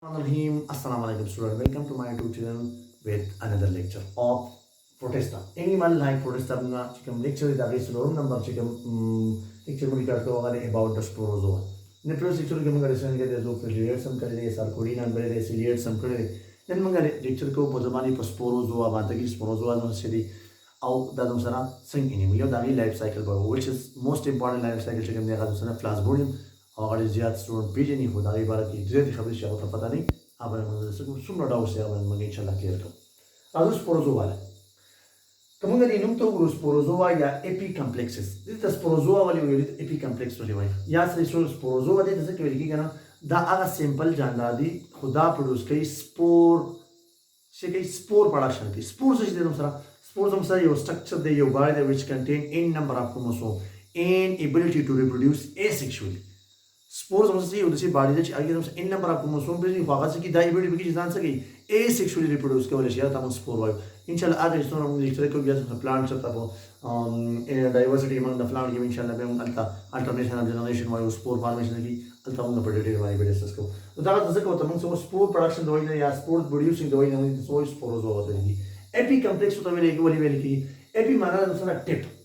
Assalamu alaikum student. Welcome to my YouTube channel with another lecture of protista. Animal like protista bunga chikam lecture is against room number chikam lecture mudi karto agare about the sporozoa. In the previous lecture ke manga lesson ke zo ciliates sam kare sarcodina and bare ciliates sam kare. Then manga lecture ko pozamani po sporozoa banta ki sporozoa no sedi au da dum sana sing animal yo da life cycle ba which is most important life cycle chikam ne ga sana plasmodium और ज़्यादा स्टूडेंट भी नहीं होता है बार की ज़्यादा खबर से आपको पता नहीं आप सुन डाउट से आप मंगे इंशाल्लाह क्लियर करो आज स्पोरोजोआ है कमंगा दी नुम तो स्पोरोजोआ या एपिकम्प्लेक्सेस दिस स्पोरोजोआ वाली वाली एपिकम्प्लेक्स वाली वाली या स्पोरोजोआ दे जैसे कि क्या ना दा आगा सिंपल जानदा दी खुदा प्रोड्यूस कई स्पोर से कई स्पोर प्रोडक्शन की स्पोर से दे दूसरा स्पोर हम सर यो स्ट्रक्चर दे यो by the which contain n number of chromosome and ability to reproduce asexually spores हम से उधर से बाड़ी से आगे हम से n number of chromosome पे नहीं होगा से कि दाई बेटी की जान सके asexually reproduce के वाले शेयर तमाम स्पोर वाइब इंशाल्लाह आगे इस तरह हम लेक्चर को भी आज प्लांट चलता हो diversity among the plant के इंशाल्लाह पे हम alternation of generation vibe spore formation की अल्टा हम पर डिटेल वाइब डिस्कस को तो दादा जैसे को तमाम सो स्पोर प्रोडक्शन दवाई ने या स्पोर प्रोड्यूसिंग दवाई ने सो स्पोरोजोआ होता है एपिकम्प्लेक्स होता है एक वाली की एपी माना दूसरा टिप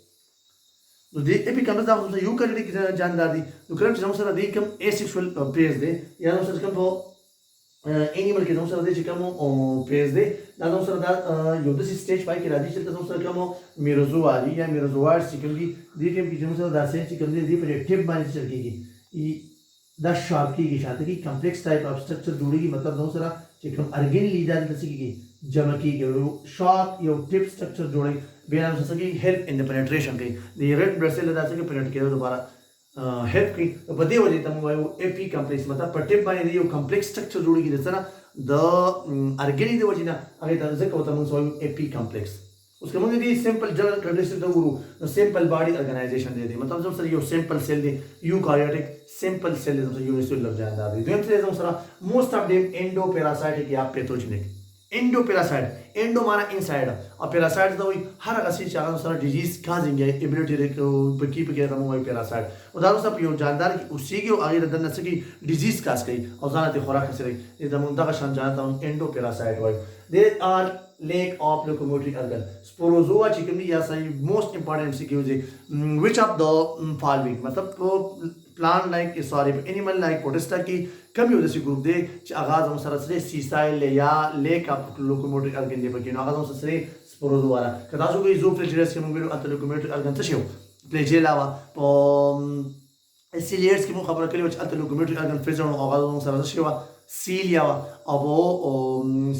तो दे एपिकम्प्लेक्स आप उससे यू करने की जानदार दी तो करंट जब सर दे कम एसेक्सुअल पेज दे या हम सर कम तो एनिमल के जब सर दे कम पेज दे ना जब सर दा यो दिस स्टेज पाई के राजी चलता जब सर कम मेरोजोआ या मेरोजोआ सिकम की दे के जब सर दा से सिकम दे पर टिप माने चल की ई दा शार्प की साथ की कॉम्प्लेक्स टाइप ऑफ स्ट्रक्चर जोड़ेगी मतलब जब सर सिकम अर्गेन लीडर जैसे की जमा की शार्प यो टिप स्ट्रक्चर जोड़े बेनाम से सकी हेल्प इन द पेनिट्रेशन की द रेड ब्लड सेल दा से पेनिट्रेट के दोबारा हेल्प की तो बदे वजह तम वो एपिकम्प्लेक्स मतलब पटिप बाने यो कॉम्प्लेक्स स्ट्रक्चर जोड़ी की जैसा ना द ऑर्गेनिक दे वजह ना आगे तरह से कहता हूं सो एपिकम्प्लेक्स उसके मुझे दी सिंपल जनरल कंडीशन तो गुरु सिंपल बॉडी ऑर्गेनाइजेशन दे दी मतलब जब सर यो सिंपल सेल दे यूकार्योटिक सिंपल सेल दे तो यूनिसेलुलर जानदा दी देम से जब sir most of them endoparasitic या पैथोजेनिक एंडोपैरासाइट एंडो माना इनसाइड और पैरासाइट तो वही हर असी चारों सारा डिजीज काजेंगे एबिलिटी रे की पे रमो वही पैरासाइट उदाहरण सब यो जानदार की उसी के आगे रदन नस की डिजीज कास गई और जानते खुराक से रही ये दमुंदा का शान जानता हूं endoparasite why they are lack of locomotory organ sporozoa chicken या सही मोस्ट इंपोर्टेंट सीक्यूज व्हिच ऑफ द फॉलोइंग मतलब plant like sorry animal like protista की कमी होती ग्रुप दे आगाज हम सर से सीसाइल या लेक ऑफ लोकोमोटरी organ दे पर आगाज हम सर स्पोरोजोआ कदा जो गई जो फ्लेजेलस के मुंगे अंत लोकोमोटरी organ तशेव फ्लेजेला वा सिलियर्स की मु खबर के लिए अंत लोकोमोटरी organ फ्लेजर आगाज हम सर तशेव सीलिया अब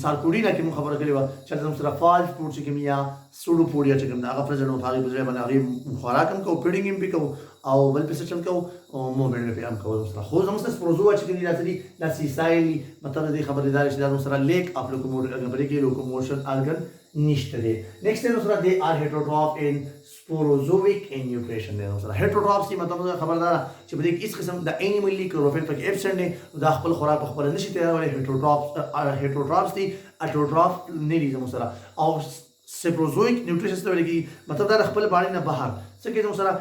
सार्कोडिना की खबर के लिए चलते हम सर फाल्स फूड चिकम या सूडोपोडिया चिकम आगा फ्लेजर नो थागी बुझे बना आगे खुराकम को फीडिंग इम भी को او بل بسچم کو مومنت په ام کو سره خو زموږ سپروزوا چې دی راځي د سیسایل مطلب د خبردار چې د سره لیک اپ لوکوموټر اګن پرې کې لوکوموشن اورګن نشته دی نیکسٹ نو سره دی ار هیټروټروف ان स्पोरोजोइक in nutrition they sir heterotrophs की मतलब खबरदार چې بده اس قسم د انیملی کلوروفیل پکې ابسنت دی د خپل خوراک خپل نشي تیارول हेटरोट्रॉप्स دي اټروټروف نه دي زموږ سره او स्पोरोजोइक न्यूट्रिशन ته ولګي مطلب دا خپل باندې نه بهر څنګه زموږ سره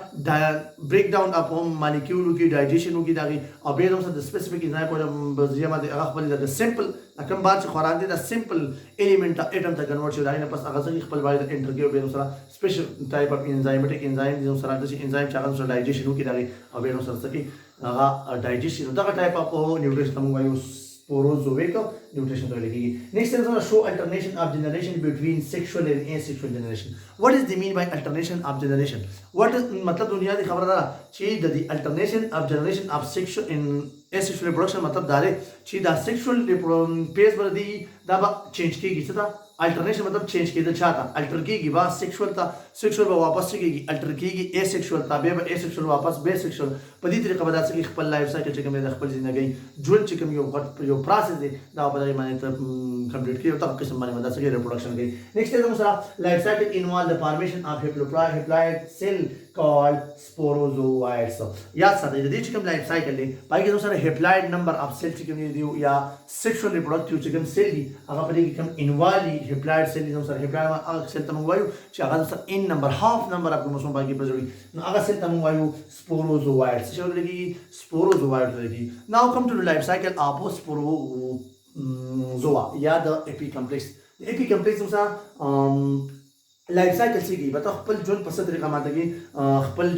ब्रेक डाउन اپ هم مالیکول کی ډایجیشن کی داغي او به زموږ سره سپیسیفیک انزایم په بزریه باندې هغه خپل د سمپل کوم بار چې خوراک دي دا سمپل الیمنٹ اټم ته کنورټ شي دا نه پس هغه څنګه خپل باندې انټر کې به سره سپیشل ټایپ اف انزایمټیک انزایم دي سره د انزایم چې هغه سره ډایجیشن کی داغي او به سره څنګه هغه ډایجیشن دا ټایپ اف نیوټریشن موږ یو स्पोरोजोइक न्यूट्रिशन तो लगेगी next is show alternation of generation between sexual and asexual generation what is the mean by alternation of generation what मतलब दुनिया की खबरदार चीज the alternation of generation of sexual in asexual reproduction मतलब दारे चीज द सेक्सुअल पेज पर दी दा चेंज की गिसता अल्टरनेशन मतलब चेंज की चाहता अल्टर की बा सेक्सुअल था सेक्सुअल वापस की अल्टर की एसेक्सुअल था बे एसेक्सुअल वापस बे सेक्सुअल पदी तरीका बता सके खपल लाइफ साइकिल चकम में खपल जिंदगी जुल चकम यो प्रोसेस दे दा बता माने तो कंप्लीट की तब किस्म माने बता सके रिप्रोडक्शन की नेक्स्ट है दूसरा life cycle involve the formation of haploid cell called sporozoites याद साथ है चिकन लाइफ साइकिल ले बाकी दूसरा हैप्लॉइड नंबर ऑफ सेल चिकन दियो या सेक्सुअल रिप्रोडक्टिव चिकन सेल दी अगर पर कम इन्वॉल्व हैप्लॉइड सेल दूसरा हैप्लॉइड सेल तम वायु चागा दूसरा इन number half number of chromosome बाकी पर जोड़ी अगर सेल तम वायु स्पोरोजोइट्स जो लगी स्पोरोजोइट लगी now come to the life cycle of زوا یا د اپیکمپلیکس اپیکمپلیکس سره لایف سایکل سیږي به خپل ژوند په څه طریقه ماته کې خپل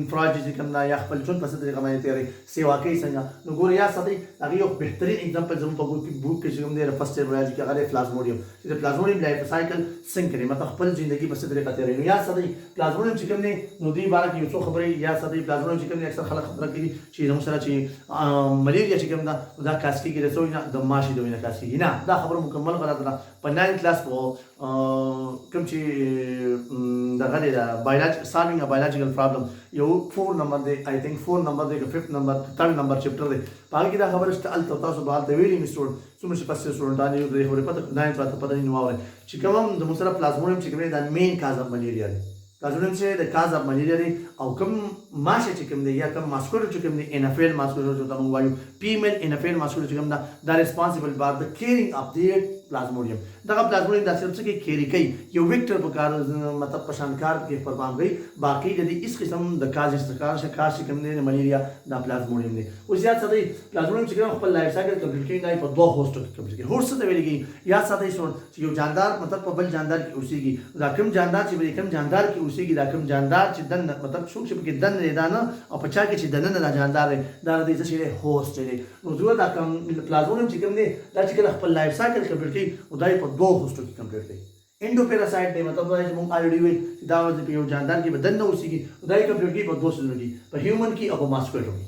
فراج چې کوم دا یا خپل ژوند په څه طریقه باندې تیری سیوا کوي څنګه نو ګور یا ساتي هغه یو بهترین اگزامپل زموږ په بوک کې چې کوم دی فرست ایئر وایي چې هغه پلازمودیوم چې پلازمودیوم لایف سایکل څنګه کوي ماته خپل ژوندۍ په څه طریقه تیری نو یا ساتي پلازمودیوم چې کوم دی نو دوی باره کې یو څو خبرې یا ساتي پلازمودیوم چې کوم دی اکثر خلک خبره کوي چې زموږ سره چې ملیریا چې کوم دا کاسکی کې رسوي نه د ماشي دوی نه کاسکی نه دا خبره مکمل غلطه ده په 9 کلاس په کوم چې دغه دی دا بایولوجي سالوینګ ا بایولوجیکل پرابلم یو 4 نمبر دی آی تھنک 4 نمبر دی 5 نمبر 3 نمبر چپټر دی پاره کې دا خبره شته ال تاسو به د ویلي میسټور څومره چې پاسه سټوډنټانو یو د خبره پته نه پته نه نو چې کوم د مسره پلازمودیوم چې کوم دا مین کاز اف ملیریا دی پلازمودیوم چې د کاز اف ملیریا دی او کوم ماشه چې کوم دی یا کوم ماسکولر چې کوم دی انفیل ماسکولر چې تاسو وایو فیمیل انفیل ماسکولر چې کوم دا ریسپانسیبل بار د کیرینګ اف دی پلازمودیوم دا پلازمودیوم د څه کې کیری کوي یو ویکټر په کار مطلب پشانکار کې پرپام کوي باقي د دې اس قسم د کاز استکار شه کاش کوم دی ملیریا دا پلازمودیوم دی او زیات څه دی پلازمودیوم چې کوم خپل لایف سایکل کمپلیټ کوي نه په دوه هوسټ کې کمپلیټ کوي هوسټ ته ویل کېږي یا څه دی چې یو جاندار مطلب په بل جاندار کې اوسېږي دا کوم جاندار چې کوم جاندار کې اوسېږي دا کوم جاندار چې دن مطلب څوک چې کې دن نه دانه او په چا کې چې دن نه جاندار دی دا د څه شي هوسټ دی نو زه دا کوم پلازمودیوم چې کوم دی دا چې خپل لایف سایکل کمپلیټ کوي او دای په دوه هوسټو کې کمپلیټ دی انډوپیراسایټ دی مطلب دا چې موږ الریډي ویل دا په یو جاندار کې بدن نه اوسېږي دای کمپلیټ کی په دوه سلو کې په هیومن کې او په ماسکولر کې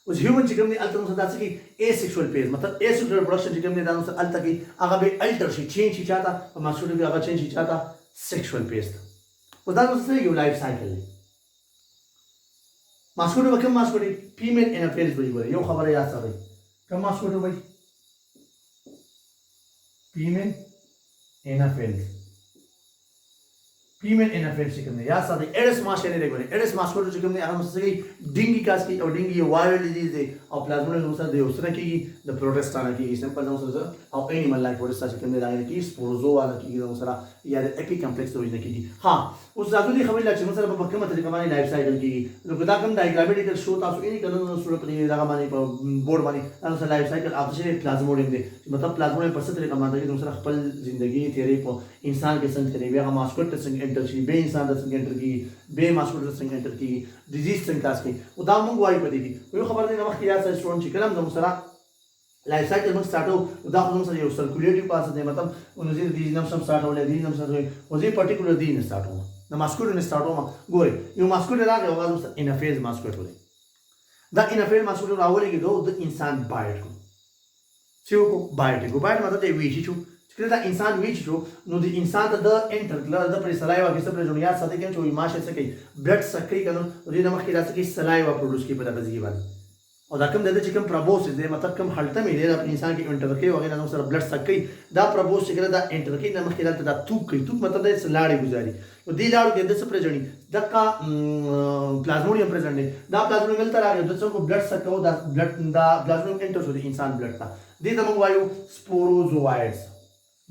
اوس هیومن چې کوم دی الته نو دا څه کې اسیکشوال پیز مطلب اسیکشوال پروډکشن چې کوم دی دا نو الته کې هغه به الټر شي چینج شي چاته په ماسکولر کې هغه چینج شي چاته سیکشوال پیز او دا نو څه یو لایف سایکل دی ماسکولر وکم ماسکولر فیمیل انفیلز وایي یو خبره یاد ساتئ کوم ماسکولر وایي female anaphyls female anaphyls چې کوم دی یا ساده ایډس ماش نه لګوري ایډس ماسکولر چې کوم دی هغه څه ډینګي کاس کی او ډینګي یو وایرل ډیزیز دی او پلازمودیوم سره دی اوسره کیږي د پروټستا نه کیږي سمپل نو سره او انیمل لایف پروټستا چې کوم دی دا نه کیږي سپوروزوا نه کیږي نو سره یا د اپیکمپلیکس دوی نه کیږي ها اوس ځکه دې خبرې لا چې سره په کومه طریقه باندې لایف سایکل کیږي نو دا کوم ډایګرامیټیکل شو تاسو یې کله نو صورت لري دا باندې په بورډ باندې تاسو لایف سایکل اپشن پلازمودیوم دی مطلب پلازمودیوم په څه طریقه باندې نو سره خپل ژوندۍ تیری په انسان کې څنګه کوي هغه ماسکولر څنګه انټر شي به انسان د څنګه انټر کیږي به ماسکولر څنګه انټر کیږي ډیزیز څنګه تاسو کوي او دا موږ وایو پدې کې یو خبر دی نو وخت یا سټوډنټ چې کلم زموږ سره لایف سایکل موږ سٹارټو دا خو موږ سره یو سرکولیټیو پاس دی مطلب نو زی دې نم سم سٹارټو لې دې نم سره او زی پرټیکولر دی نه سٹارټو نو ماسکولر نه سٹارټو ما ګوري یو ماسکولر راغی او موږ سره انفیز ماسکولر دی دا انفیز ماسکولر راولې کې د انسان بایټ کو چې کو بایټ کو بایټ مطلب دی وی چې کله دا انسان ویچ شو نو د انسان د انټر کلر د پر سلایوا کې څه پر جوړیا ساده کې چې ماشه څه کوي بلډ سکري کنه دې د مخکې راځي کې سلایوا پروډوس کې په دغه ځای باندې او دا کوم د چې کوم پروبوس دی مطلب کوم حالت مې دی د انسان کې انټر کې وغیرہ نو سره بلډ سکري دا پروبوس چې کله دا انټر کې د مخکې راځي دا توک کوي توک مطلب د سلاړې گزاري او دې لاړو کې د څه پر جوړي دغه پلازمودیوم پرزنټ دی دا پلازمودیوم ملته راغی د څه کو بلډ سکو دا بلډ دا پلازمودیوم انټر شو د انسان بلډ ته دې ته موږ وایو سپوروزوایډز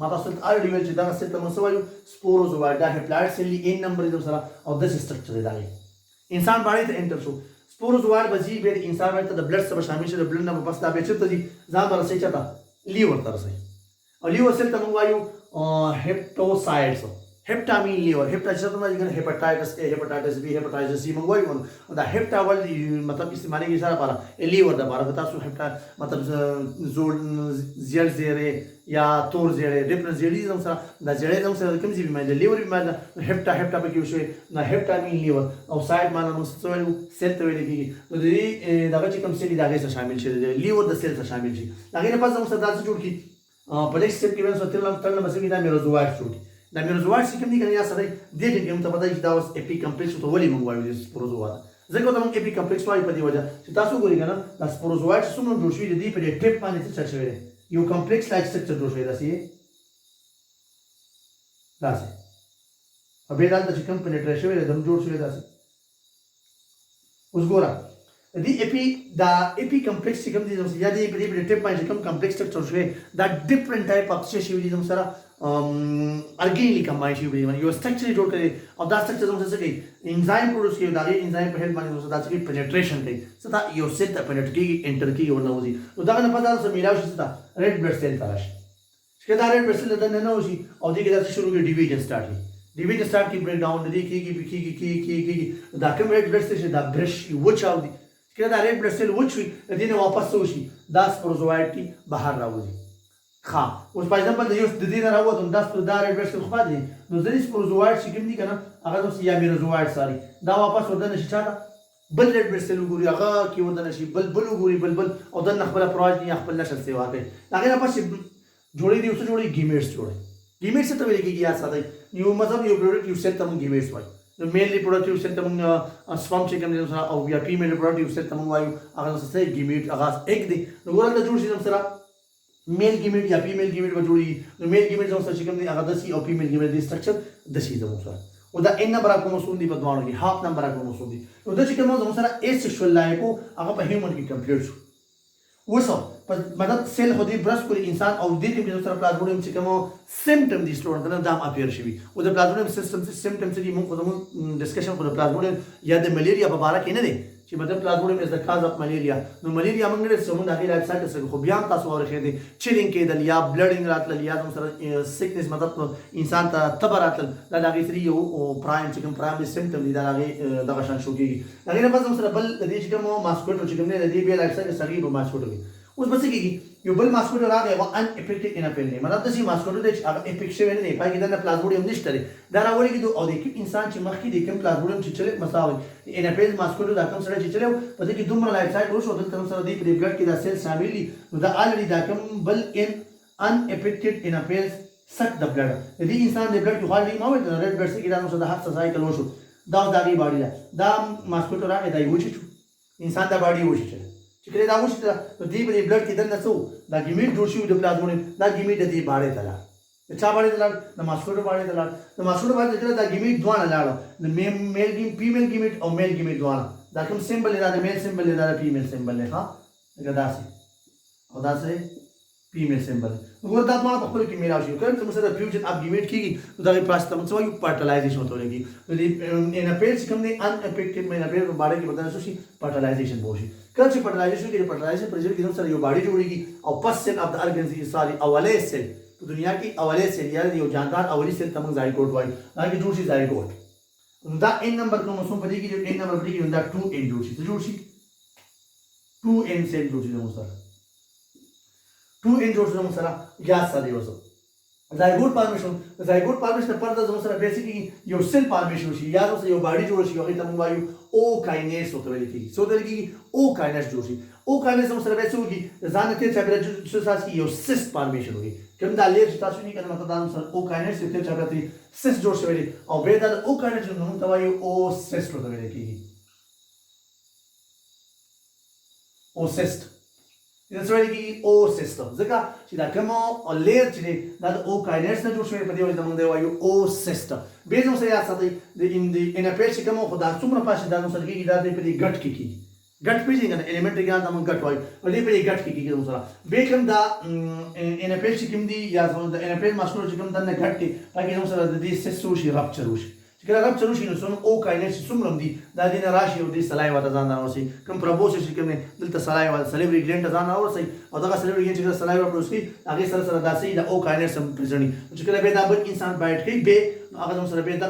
ما تاسو ته اړ دی چې دا څه ته مسو وایو سپوروزوا دا هپلاید سیل ان نمبر دې سره او د سټرکچر دی انسان باندې ته انټر شو سپوروزوا بزی به انسان باندې د بلډ سره شامل شي د بلډ نه په پاسه به چرته دي ځان برسې چتا لیور تر سي او لیور سیل ته موږ وایو هپټوسایډز هپټامین لیور هپټا چې ته موږ هپاټایټس اے هپاټایټس بی هپاټایټس سی موږ وایو دا هپټا ول مطلب استعمالي کې سره لپاره لیور د لپاره تاسو هپټا مطلب زول زیل زیره یا تور زیړې ډیفرنس زیړې زم سره دا زیړې زم سره کوم ځای بیماری لیور بیماری هپټا پکې وشي نه هپټامین لیور او سایډ معنی نو څه ویلو سیل ته ویل کېږي نو دې دغه چې کوم سیل دغه سره شامل شي لیور د سیل سره شامل شي هغه نه پس زم سره تاسو جوړ کی په دې سټیپ کې ونه ستل تل مسې دا میروزوایډ جوړ کی دا میروزوایډ چې کوم دي کنه یا سره دې دې کوم ته پدای چې دا اوس اپیکمپلیکس ته ولې موږ وایو سپوروزوا ځکه ته موږ اپیکمپلیکس وایو په دې وجه چې تاسو ګورئ کنه دا سپوروزوایډ څومره جوړ شوی دي په دې ټیپ باندې څه شوی یو کمپلیکس لایک سټرکچر جوړ شوی داسې او به دا چې کوم پنیټریشن شوی دم جوړ شوی داسې اوس ګوره دې دا اپیکمپلیکس چې کوم دي یا دې په دې ټیپ باندې کوم کمپلیکس سټرکچر شوی دا ډیفرنٹ ټایپ اف څه شوی دي سره ارګینلی کمباین شي باندې یو سټرکچر جوړ کړي او دا سټرکچر زموږ څه کوي انزایم پروډوس کوي دا انزایم په هیلپ باندې زموږ دا څه کوي پینټریشن کوي څه دا یو سیل ته پینټر کیږي انټر کیږي ورنوځي نو دا نه پتا څه میلاو شي څه دا ریډ بلډ سیل تراشي چې دا ریډ بلډ سیل د نه وشي او دغه د شروع کې ډیویژن سٹارټ کی ډیویژن سٹارټ کی بریک ډاون دي کیږي دا کوم ریډ بلډ سیل دا برش وچاو دي چې دا ریډ بلډ سیل وچوي د دې نه واپس وشي دا سپروزوایټ بهر راوځي ها اوس په ایگزامپل د یو د دې نه راووتم دا ریډ بلډ سیل خو پاتې نو ځینې سپروزوایټ چې کوم دي کنه هغه اوس یا میروزوایټ ساري دا واپس ودان شي چاته بل ریډ بلډ سیل وګوري هغه کې ودان شي بل وګوري بل او د خپل پروژ نه خپل نشل سیوا کوي هغه نه پس جوړې دي اوس جوړې گیمیټس جوړې گیمیټس ته ویل کېږي یا ساده یو مطلب یو پروډکټ یو سیل ته موږ گیمیټس وایو نو میللی پروډکټ یو سیل ته موږ سپرم چې کوم دي او یا فیمیل پروډکټ یو سیل ته موږ وایو هغه څه گیمیټ هغه ایک دی نو ورته جوړ شي سره میل گیمیټ یا فیمیل گیمیټ به جوړي نو میل گیمیټ زموږ چې کوم دي هغه دسي او فیمیل گیمیټ دی سټرکچر دسي زموږ سره او دا ان نمبر کروموسوم دی په دوانو کې هاف نمبر کروموسوم دی نو دا چې کوم زموږ سره اسیکشوال لایف هغه په هیومن کې کمپلیټ شو وسو په مدد سیل هدي برس کوي انسان او د دې په سره پلازموډیم چې کوم سیمټم دي سټور کنه دا اپیر شي او د پلازموډیم سیستم سیمټم چې موږ کوم ډسکشن پر پلازموډیم یا د ملیریا په اړه کې نه دي چې مطلب پلازموډیم از د کاز اف ملیریا نو ملیریا موږ نه سمون د لایف سایکل سره خو بیا تاسو ورخې دي چیلینګ کېدل یا بلډینګ راتل یا سره سیکنس مطلب انسان ته تبر راتل دا هغه سری یو پرایم چې کوم پرایم سیمټم دي دا هغه دغه شان شو کېږي هغه نه پس سره بل د دې چې کوم ماسکوټو چې کوم نه د دې بیا لایف سایکل سره په ماسکوټو اوس بس کېږي یو بل ماسکوټو راغی او ان افیکټډ ان اپل نه مطلب د سي ماسکوټو د هغه افیکټ شوی نه پای کې د پلازموډیم نشته دا راوړي کېدو او د انسان چې مخکې د کوم پلازموډیم چې چلے مساوي ان اپل ماسکوټو دا کوم سره چې چلے په دې کې دومره لایف سایکل وشو دلته سره د بلډ کې دا سیل شامل دي نو دا الریډي دا کوم بل ان افیکټډ ان اپل سک د بلډ د دې انسان د بلډ کې خالي ما وې د ریډ بلډ کې دا نو د هر سایکل وشو دا دغه باډي دا ماسکوټو راغی دا یو چې انسان دا باډي وشي چې کله دا وشي نو دې په بلډ کې دنه څو دا ګیمیټ جوړ شي د پلازموډیم دا ګیمیټ د دې باړې ته لاړ د چا باړې ته لاړ د ماسکوټو باړې ته لاړ د ماسکوټو باړې ته دا ګیمیټ دوانه لاړ د میل ګیم فیمیل ګیمیټ او میل ګیمیټ دوانه دا کوم سیمبل دی دا د میل سیمبل دی دا د فیمیل سیمبل دی ها دا داسې او داسې فیمیل سیمبل وګور دا ما په خپل کې میلاو شي کوم څه سره فیوژن اپ ګیمیټ کیږي دا په پاسته موږ یو فرټیلایزیشن ته لګي د ان اپیلز کوم دی ان افیکټډ مین اپیل په باړې کې بدل شي فرټیلایزیشن بوشي کله چې فرټیلایزیشن کې فرټیلایزیشن پر ځای کې سره یو باډي جوړیږي او پس سیل اف د ارګنز ساري اولې سیل په دنیا کې اولې سیل یا یو جاندار اولي سیل ته موږ زایګوټ وایو دا کې جوړ شي زایګوټ دا ان نمبر کروموسوم په دې کې ان نمبر په دې کې دا 2n جوړ شي 2n سیل جوړ شي موږ سره 2n جوړ شي موږ سره یا سره یو څه زایګوټ فارمیشن پرته زموږ سره بیسیکلی یو سیل فارمیشن شي یا یو باډي جوړ شي هغه ته موږ وایو او کاینیز وته ویل کېږي څه ویل کېږي او کاینیز جوړ شي او کاینیز زموږ سره بیسو کې ځان ته چې بل څه ساسي یو سیس فارمیشن وي کوم دا لیر چې تاسو نه کنه مطلب دا سره او کاینیز ته چې بل سیس جوړ شوی او به دا او کاینیز نوم ته وایو او سیس وته ویل کېږي او سیست دا څه ویل کېږي او سیستم ځکه چې دا کوم لیر چې دا د او کاینیز نه جوړ شوی په دې وجه موږ وایو او سیستم به زموږ سره یا ساتي د ان اپیل چې کوم خدا څومره پاسه دا نو سره کېږي دا په دې ګټ کې کېږي ګټ پیژنګ نه الیمنٹ کې دا موږ ګټ وایو په دې په دې ګټ کې کېږي زموږ سره به کوم دا ان اپیل چې کوم دی یا د ان اپیل ماسکول چې کوم دا نه ګټ کې پکې زموږ سره د دې سیسو شي رپچر وشي چې کله رپچر وشي نو څوم او کاینیز څومره دی دا دین راشي او دې سلای وته ځان راوسی کوم پروبوسس چې کوم دلته سلای وته سلیبری ګلینډ ځان راوسی او دا سلیبری ګلینډ چې سلای ورپروسي هغه سره سره داسې دا او کاینیز سم پرزنټ چې کله به دا بل انسان بایټ کوي به هغه زموږ سره به دا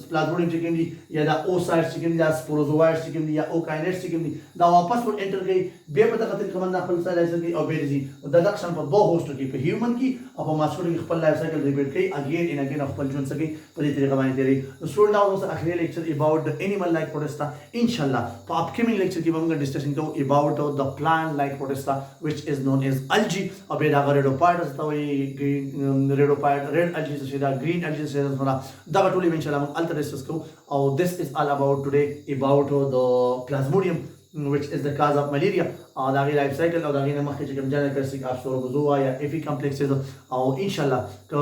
پلازموډیم چې کوم دی یا دا او سایت چې کوم دی یا سپوروزوایټ چې کوم دی یا او کاینیز چې کوم دی دا واپس ور انټر کوي به په دغه طریقه باندې خپل سایت کوي او به دي دا د اکشن په دوه هوسټ کې په هیومن کې او په ماسکول کې خپل لایف سایکل ریپیټ کوي اگین ان اگین خپل ژوند څخه په دې طریقه باندې تیری سټوډنټ ناو اوس اخري لیکچر اباوت د انیمل لایک پروټستا ان شاء الله په اپکمینګ لیکچر کې موږ ډسکشن کوو اباوت د پلانټ لایک پروټستا which is known as algae او به دا ریډوپایډ ته وي ریډوپایډ ریډ algae څه دا green algae څه دا ټول ان شاء الله موږ الته ډسکس کوو او this is all about today about the plasmodium which is the cause of malaria او دا غي لایف سایکل او دا غي مخکې چې کوم ځای کرسیک Sporozoa یا Apecomplex او ان شاء الله که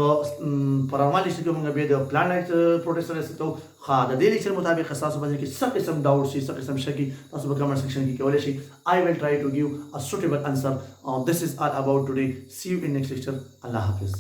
پرمالي چې کومه به د پلانټ پروټیسټر ستو خا د دې لیکچر مطابق خاصه باندې کې څه قسم ډاوټ شي څه قسم شکی تاسو په کمنټ سیکشن کې کولای شئ I will try to give a suitable answer. This is all about today. See you in next lecture. Allah Hafiz.